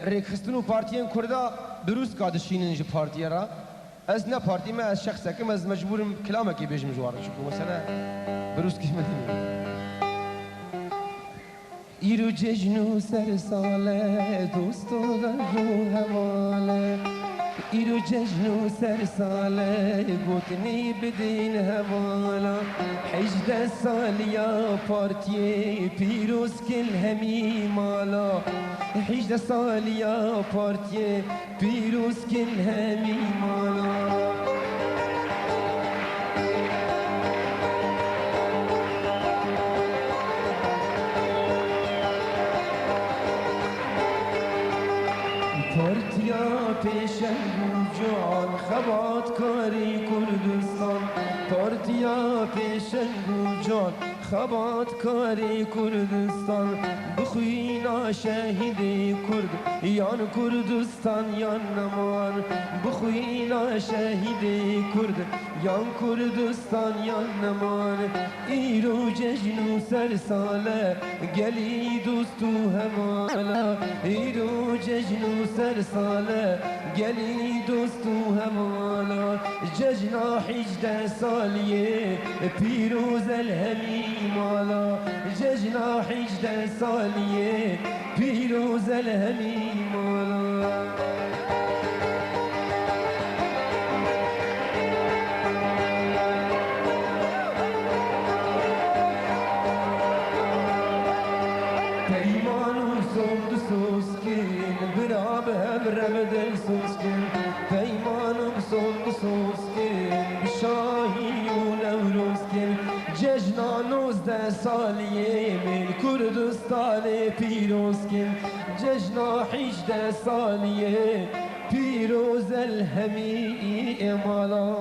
ریکستن و پارتیان کردا بروز کادشینن جی پارتیه را از نه پارتی ما از شخصه که از مجبورم کلامه که بیشم جواره چکو مثلا بروز که مدینه ایرو ججنو سر ساله دوستو رو حواله ایرو ججنو سر ساله گوتنی بدین حوالا 18 سالیا پارتی پیروز کل همی مالا 18 سالیا پارتی پیروز کل همی مالا پارتیا پیشنگو جان خبات کاری کردستان پارتیا پیشنگو جان خبات کاری کردستان بخوینا شهید کرد یان کردستان یان نمان بخوینا شهید کرد یان کردستان یان نمان ایرو ججنو سر ساله گلی دوستو همالا ایرو ججنو سر ساله گلی دوستو همالا ججنا 18 سالیه پیروز الهمی مالا ججنا 18 سالیه پیروز الهمی مالا پیمانو سند سوسکین براب هم رمدن سوسکین پیمانو سند سوسکین شاهی و نوروزکین ججنا 19 سالیه من کردستان پیروزکین ججنا 18 سالیه پیروز الهمی مالا